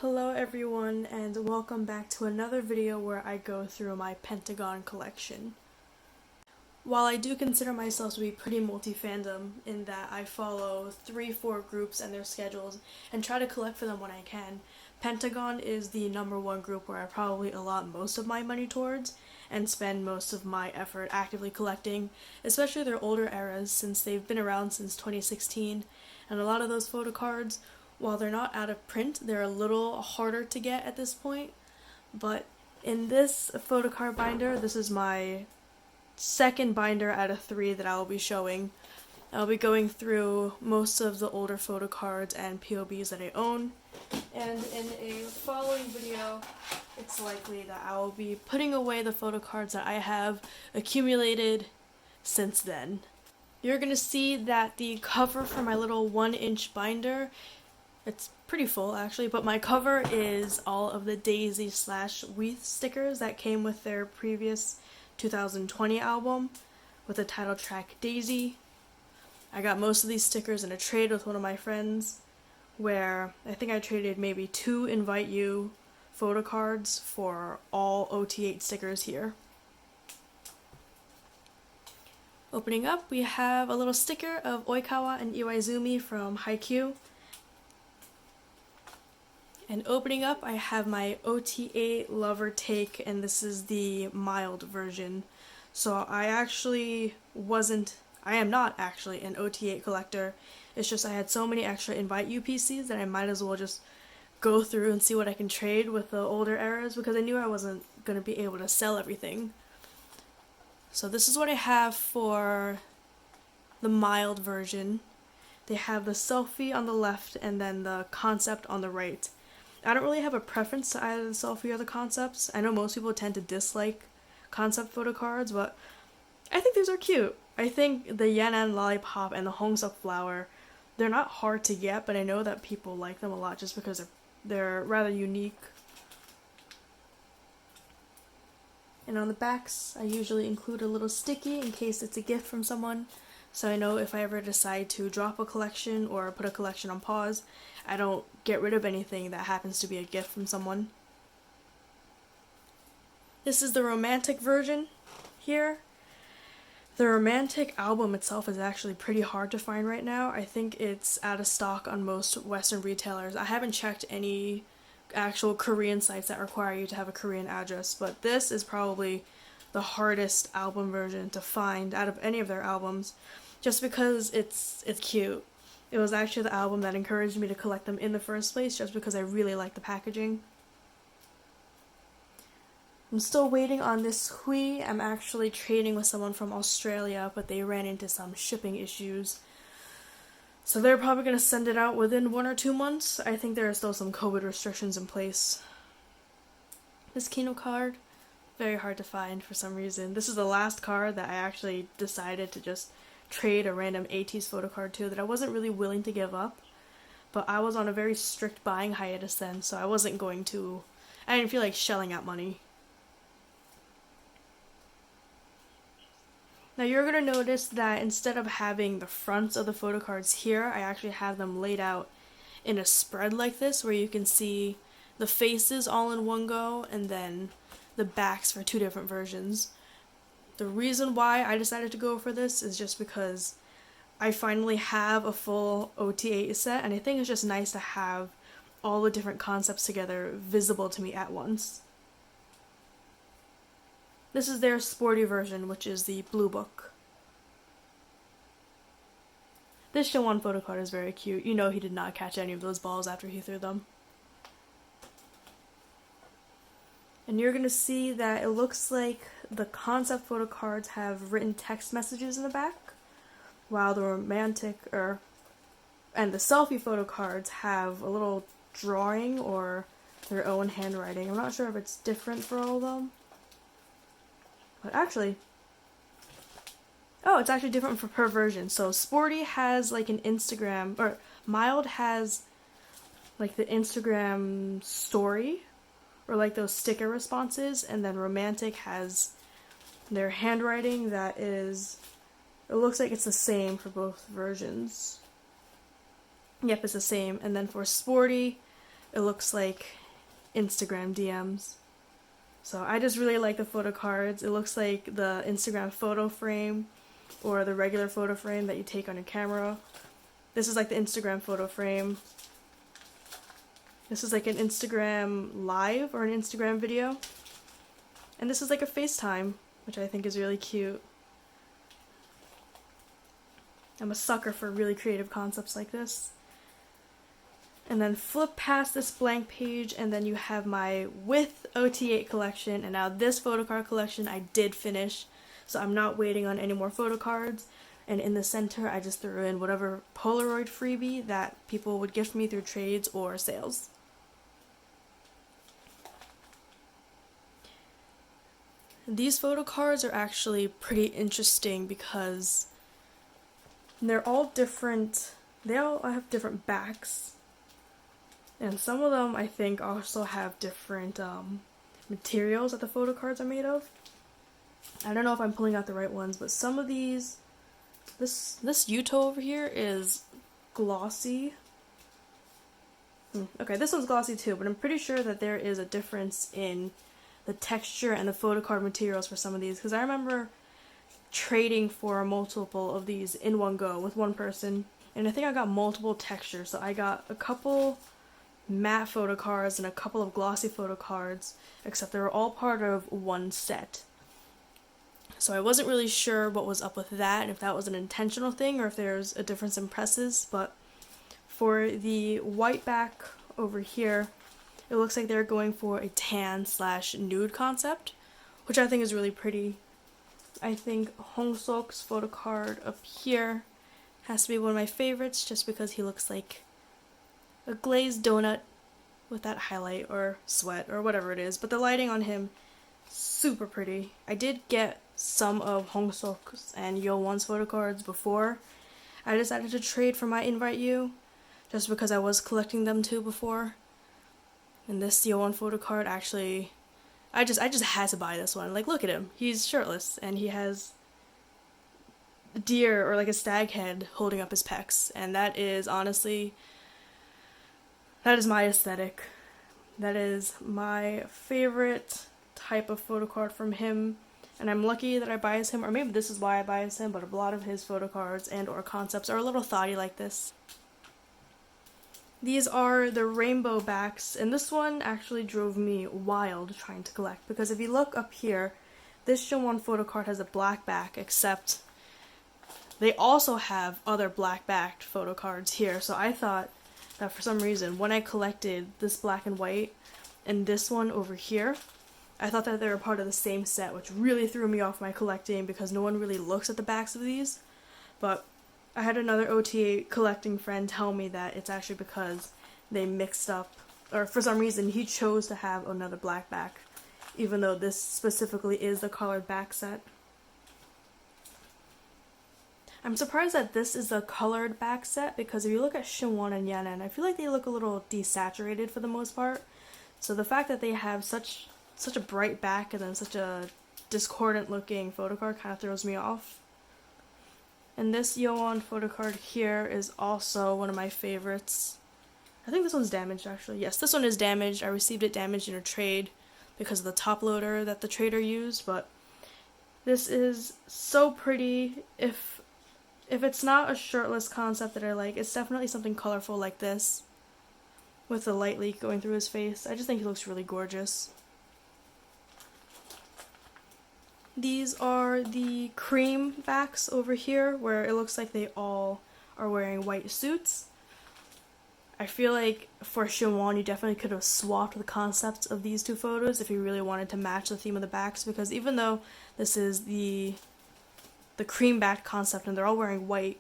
Hello everyone, and welcome back to another video where I go through my Pentagon collection. While I do consider myself to be pretty multi-fandom in that I follow 3-4 groups and their schedules and try to collect for them when I can, Pentagon is the #1 group where I probably allot most of my money towards and spend most of my effort actively collecting, especially their older eras since they've been around since 2016, and a lot of those photo cards, while they're not out of print, they're a little harder to get at this point. But in this photocard binder, this is my second binder out of 3 that I will be showing. I'll be going through most of the older photo cards and POBs that I own, and in a following video, it's likely that I will be putting away the photo cards that I have accumulated since then. You're going to see that the cover for my little 1-inch binder, it's pretty full actually, but my cover is all of the Daisy/Weath stickers that came with their previous 2020 album with the title track Daisy. I got most of these stickers in a trade with one of my friends where I think I traded maybe 2 Invite You photo cards for all ot8 stickers here. Opening up, we have a little sticker of Oikawa and Iwaizumi from Haikyuu. And opening up, I have my ot8 Lover Take, and this is the mild version. So I am not actually an ot8 collector. It's just I had so many extra Invite You PCs that I might as well just go through and see what I can trade with the older eras because I knew I wasn't going to be able to sell everything. So this is what I have for the mild version. They have the selfie on the left and then the concept on the right. I don't really have a preference to either the selfie or the concepts. I know most people tend to dislike concept photo cards, but I think these are cute. I think the Yan'an Lollipop and the Hongsuk Flower, they're not hard to get, but I know that people like them a lot just because they're rather unique. And on the backs, I usually include a little sticky in case it's a gift from someone, so I know if I ever decide to drop a collection or put a collection on pause, I don't get rid of anything that happens to be a gift from someone. This is the romantic version here. The romantic album itself is actually pretty hard to find right now. I think it's out of stock on most Western retailers. I haven't checked any actual Korean sites that require you to have a Korean address, but this is probably the hardest album version to find out of any of their albums, just because it's cute. It was actually the album that encouraged me to collect them in the first place, just because I really like the packaging. I'm still waiting on this Hui. I'm actually trading with someone from Australia, but they ran into some shipping issues. So they're probably going to send it out within 1 or 2 months. I think there are still some COVID restrictions in place. This Kino card, very hard to find for some reason. This is the last card that I actually decided to just trade a random '80s photo card to that I wasn't really willing to give up. But I was on a very strict buying hiatus then, so I didn't feel like shelling out money. Now you're going to notice that instead of having the fronts of the photo cards here, I actually have them laid out in a spread like this where you can see the faces all in one go and then the backs for 2 different versions. The reason why I decided to go for this is just because I finally have a full ot8 set, and I think it's just nice to have all the different concepts together visible to me at once. This is their sporty version, which is the blue book. This Showon photo card is very cute. You know he did not catch any of those balls after he threw them. And you're going to see that it looks like the concept photo cards have written text messages in the back, while the romantic and the selfie photo cards have a little drawing or their own handwriting. I'm not sure if it's different for all of them. But actually, it's actually different for per version. So Sporty has like an Instagram, or Mild has like the Instagram story, or like those sticker responses, and then Romantic has their handwriting that is, it looks like it's the same for both versions. Yep, it's the same. And then for Sporty, it looks like Instagram DMs. So I just really like the photo cards. It looks like the Instagram photo frame or the regular photo frame that you take on your camera. This is like the Instagram photo frame. This is like an Instagram live or an Instagram video. And this is like a FaceTime, which I think is really cute. I'm a sucker for really creative concepts like this. And then flip past this blank page, and then you have my with ot8 collection. And now this photo card collection I did finish, so I'm not waiting on any more photo cards. And in the center I just threw in whatever Polaroid freebie that people would gift me through trades or sales. These photo cards are actually pretty interesting because they're all different. They all have different backs. And some of them, I think, also have different materials that the photo cards are made of. I don't know if I'm pulling out the right ones, but some of these, this Yuto over here is glossy. Okay, this one's glossy too, but I'm pretty sure that there is a difference in the texture and the photo card materials for some of these, because I remember trading for multiple of these in one go with one person, and I think I got multiple textures. So I got a couple matte photo cards and a couple of glossy photo cards, except they were all part of one set. So I wasn't really sure what was up with that, and if that was an intentional thing or if there's a difference in presses. But for the white back over here, it looks like they're going for a tan/nude concept, which I think is really pretty. I think Hongsok's photo card up here has to be one of my favorites, just because he looks like a glazed donut with that highlight or sweat or whatever it is, but the lighting on him, super pretty. I did get some of Hongsok's and Yo1's photo cards before I decided to trade for my Invite You, just because I was collecting them too before. And this Yo1 photo card, actually, I just had to buy this one. Like, look at him. He's shirtless and he has a deer or like a stag head holding up his pecs, and that is honestly, that is my aesthetic. That is my favorite type of photo card from him, and I'm lucky that I bias him, or maybe this is why I bias him, but a lot of his photo cards and or concepts are a little thoughty like this. These are the rainbow backs, and this one actually drove me wild trying to collect, because if you look up here, this Shinwon photo card has a black back, except they also have other black backed photo cards here, so I thought that for some reason, when I collected this black and white and this one over here, I thought that they were part of the same set, which really threw me off my collecting because no one really looks at the backs of these. But I had another ot8 collecting friend tell me that it's actually because they mixed up, or for some reason he chose to have another black back, even though this specifically is the colored back set. I'm surprised that this is a colored back set, because if you look at Shinwon and Yanan, I feel like they look a little desaturated for the most part. So the fact that they have such a bright back and then such a discordant looking photo card kind of throws me off. And this Yo1 photo card here is also one of my favorites. I think this one's damaged actually. Yes, this one is damaged. I received it damaged in a trade because of the top loader that the trader used, but this is so pretty. If it's not a shirtless concept that I like, it's definitely something colorful like this, with the light leak going through his face. I just think he looks really gorgeous. These are the cream backs over here, where it looks like they all are wearing white suits. I feel like for Shinwon, you definitely could have swapped the concepts of these two photos if you really wanted to match the theme of the backs, because even though this is the cream backed concept and they're all wearing white,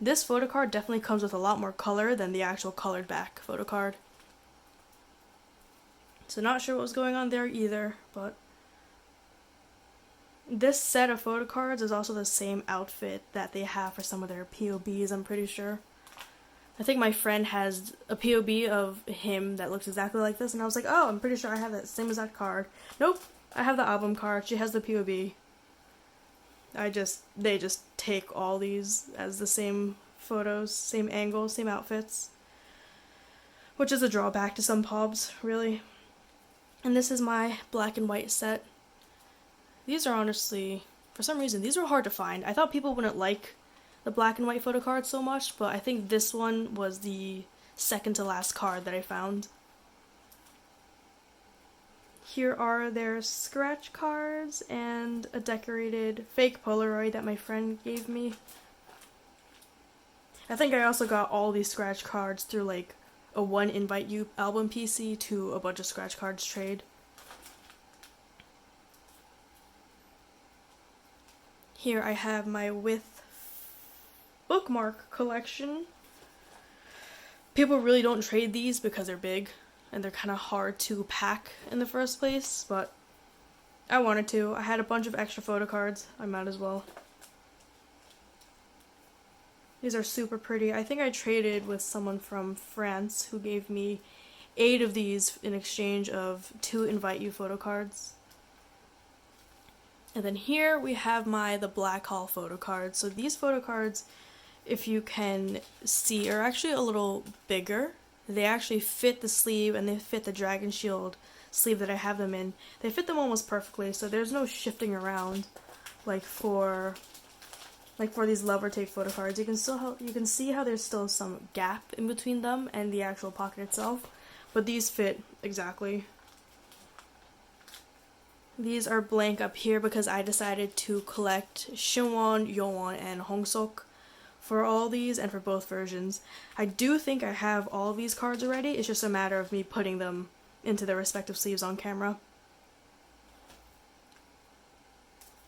this photo card definitely comes with a lot more color than the actual colored back photo card. So not sure what was going on there either, but this set of photo cards is also the same outfit that they have for some of their POBs, I'm pretty sure. I think my friend has a POB of him that looks exactly like this, and I was like, oh, I'm pretty sure I have that same exact card. Nope, I have the album card, she has the POB. They just take all these as the same photos, same angles, same outfits. which is a drawback to some pubs, really. And this is my black and white set. These are honestly, for some reason, these were hard to find. I thought people wouldn't like the black and white photo card so much, but I think this one was the second to last card that I found. Here are their scratch cards and a decorated fake Polaroid that my friend gave me. I think I also got all these scratch cards through like a One Invite You album PC to a bunch of scratch cards trade. Here I have my With bookmark collection. People really don't trade these because they're big and they're kind of hard to pack in the first place, but I wanted to. I had a bunch of extra photo cards. I might as well. These are super pretty. I think I traded with someone from France who gave me 8 of these in exchange of 2 Invite You photo cards. And then here we have the Black Hall photo cards. So these photo cards, if you can see, are actually a little bigger. They actually fit the sleeve and they fit the Dragon Shield sleeve that I have them in. They fit them almost perfectly, so there's no shifting around like for these Love or Take photo cards. You can see how there's still some gap in between them and the actual pocket itself, but these fit exactly. These are blank up here because I decided to collect Shinwon, Yowon, and Hongsok for all these and for both versions. I do think I have all of these cards already. It's just a matter of me putting them into their respective sleeves on camera.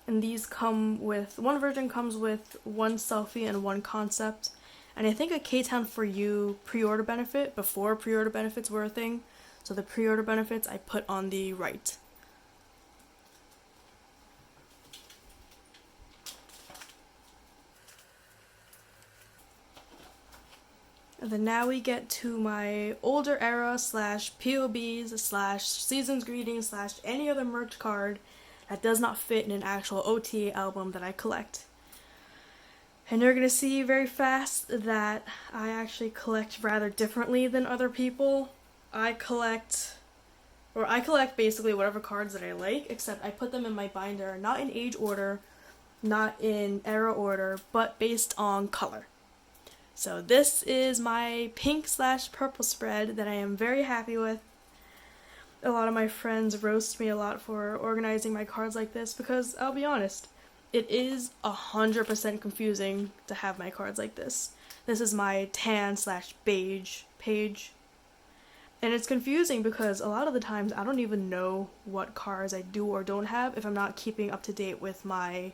And these come with, one version comes with 1 selfie and 1 concept, and I think a K-Town For You pre-order benefit before pre-order benefits were a thing. So the pre-order benefits I put on the right. And then now we get to my older era / POBs / season's greetings / any other merch card that does not fit in an actual ot8 album that I collect. And you're gonna see very fast that I actually collect rather differently than other people. I collect basically whatever cards that I like, except I put them in my binder, not in age order, not in era order, but based on color. So this is my pink / purple spread that I am very happy with. A lot of my friends roast me a lot for organizing my cards like this because, I'll be honest, it is 100% confusing to have my cards like this. This is my tan / beige page. And it's confusing because a lot of the times I don't even know what cards I do or don't have if I'm not keeping up to date with my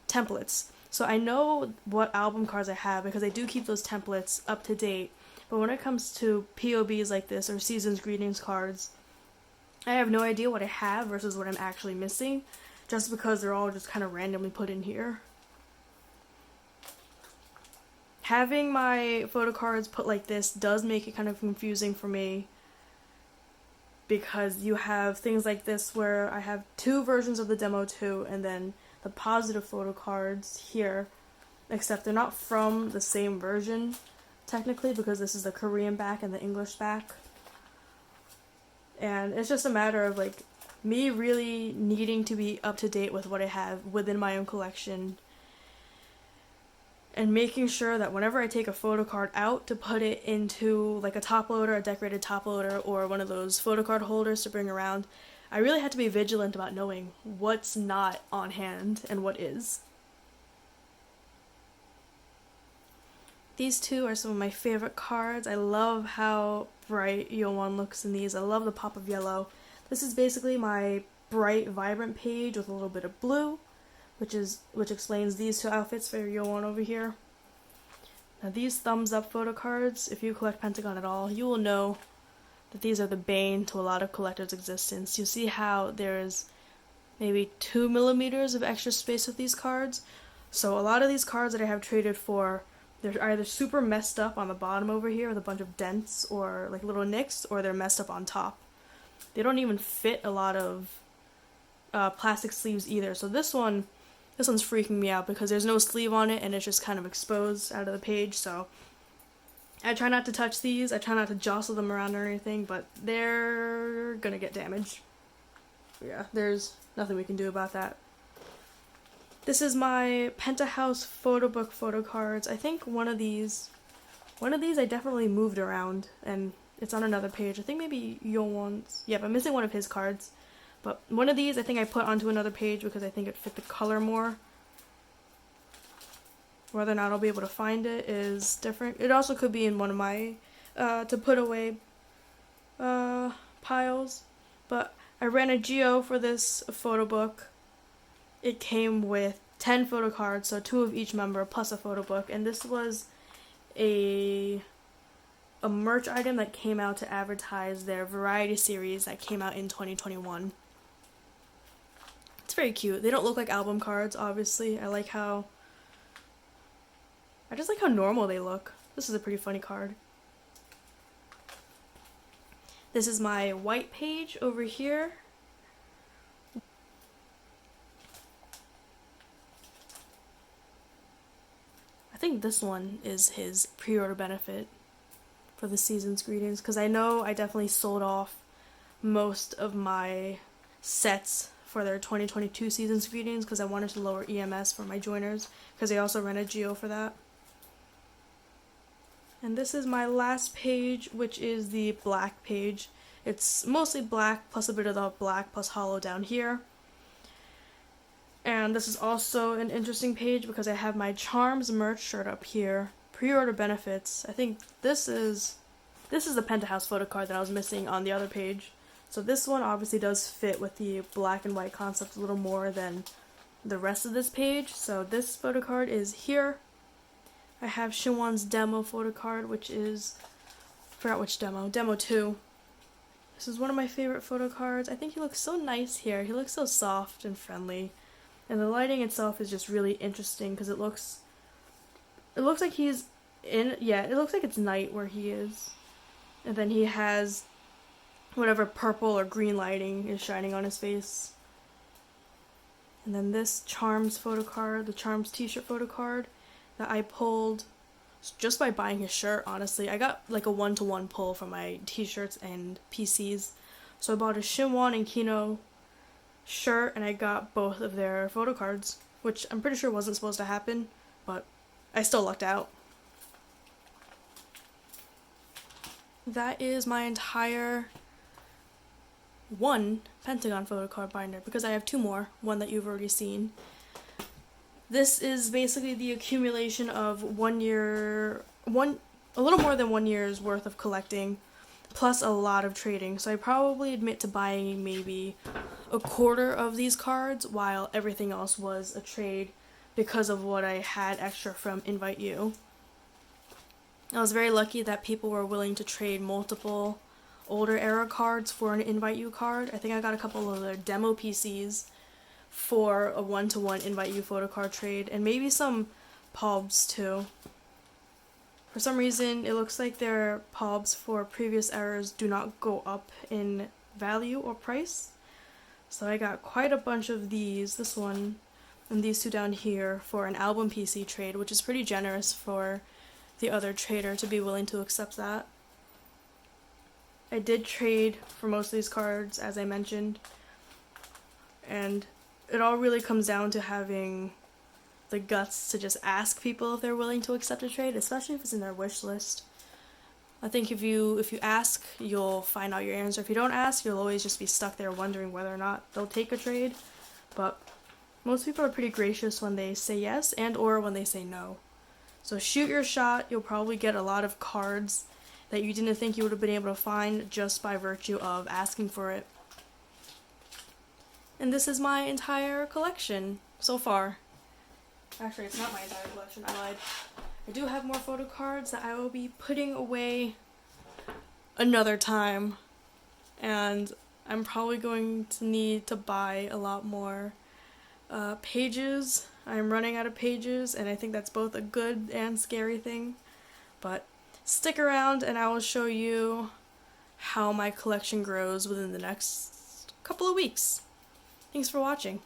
templates. So I know what album cards I have because I do keep those templates up to date, but when it comes to POBs like this or Season's Greetings cards, I have no idea what I have versus what I'm actually missing, just because they're all just kind of randomly put in here. Having my photo cards put like this does make it kind of confusing for me, because you have things like this where I have 2 versions of the demo 2 and then the positive photo cards here, except they're not from the same version technically because this is the Korean back and the English back. And it's just a matter of like me really needing to be up to date with what I have within my own collection and making sure that whenever I take a photo card out to put it into like a top loader, a decorated top loader, or one of those photo card holders to bring around, I really had to be vigilant about knowing what's not on hand and what is. These 2 are some of my favorite cards. I love how bright Yowon looks in these. I love the pop of yellow. This is basically my bright, vibrant page with a little bit of blue, which explains these 2 outfits for Yowon over here. Now these thumbs up photo cards, if you collect Pentagon at all, you will know that these are the bane to a lot of collectors' existence. You see how there's maybe 2 millimeters of extra space with these cards. So a lot of these cards that I have traded for, they're either super messed up on the bottom over here with a bunch of dents or like little nicks, or they're messed up on top. They don't even fit a lot of plastic sleeves either. So this one's freaking me out because there's no sleeve on it and it's just kind of exposed out of the page. So I try not to touch these, I try not to jostle them around or anything, but they're gonna get damaged. Yeah, there's nothing we can do about that. This is my Penthouse photo book photo cards. I think one of these I definitely moved around, and it's on another page. I think maybe Yowan's. Yep, I'm missing one of his cards. But one of these I think I put onto another page because I think it fit the color more. Whether or not I'll be able to find it is different. It also could be in one of my to put away piles. But I ran a geo for this photo book. It came with 10 photo cards, so 2 of each member plus a photo book, and this was a merch item that came out to advertise their variety series that came out in 2021. It's very cute. They don't look like album cards, obviously. I just like how normal they look. This is a pretty funny card. This is my white page over here. I think this one is his pre-order benefit for the season's greetings, because I know I definitely sold off most of my sets for their 2022 season's greetings because I wanted to lower EMS for my joiners, because they also ran a geo for that. And this is my last page, which is the black page. It's mostly black plus a bit of the black plus hollow down here. And this is also an interesting page because I have my Charms merch shirt up here. Pre-order benefits. I think this is the Penthouse photo card that I was missing on the other page. So this one obviously does fit with the black and white concept a little more than the rest of this page. So this photo card is here. I have Shinwon's demo photo card, which is, I forgot which demo, demo 2. This is one of my favorite photo cards. I think he looks so nice here. He looks so soft and friendly. And the lighting itself is just really interesting because it looks like he's in, yeah, it looks like it's night where he is. And then he has whatever purple or green lighting is shining on his face. And then this Charms photo card, the Charms t-shirt photo card that I pulled just by buying his shirt, honestly. I got like a 1-to-1 pull from my t-shirts and PCs. So I bought a Shinwon and Kino shirt and I got both of their photo cards, which I'm pretty sure wasn't supposed to happen, but I still lucked out. That is my entire one Pentagon photo card binder, because I have 2 more, one that you've already seen. This is basically the accumulation of a little more than 1 year's worth of collecting, plus a lot of trading. So I probably admit to buying maybe a quarter of these cards, while everything else was a trade because of what I had extra from Invite You. I was very lucky that people were willing to trade multiple older era cards for an Invite You card. I think I got a couple of their demo PCs for a 1-to-1 Invite You photo card trade, and maybe some POBs too. For some reason, it looks like their POBs for previous eras do not go up in value or price. So I got quite a bunch of these, this one and these 2 down here, for an album PC trade, which is pretty generous for the other trader to be willing to accept that. I did trade for most of these cards, as I mentioned, and it all really comes down to having the guts to just ask people if they're willing to accept a trade, especially if it's in their wish list. I think if you ask, you'll find out your answer. If you don't ask, you'll always just be stuck there wondering whether or not they'll take a trade. But most people are pretty gracious when they say yes and or when they say no. So shoot your shot. You'll probably get a lot of cards that you didn't think you would have been able to find just by virtue of asking for it. And this is my entire collection so far. Actually, it's not my entire collection, I lied. I do have more photo cards that I will be putting away another time. And I'm probably going to need to buy a lot more pages. I'm running out of pages, and I think that's both a good and scary thing. But stick around and I will show you how my collection grows within the next couple of weeks. Thanks for watching.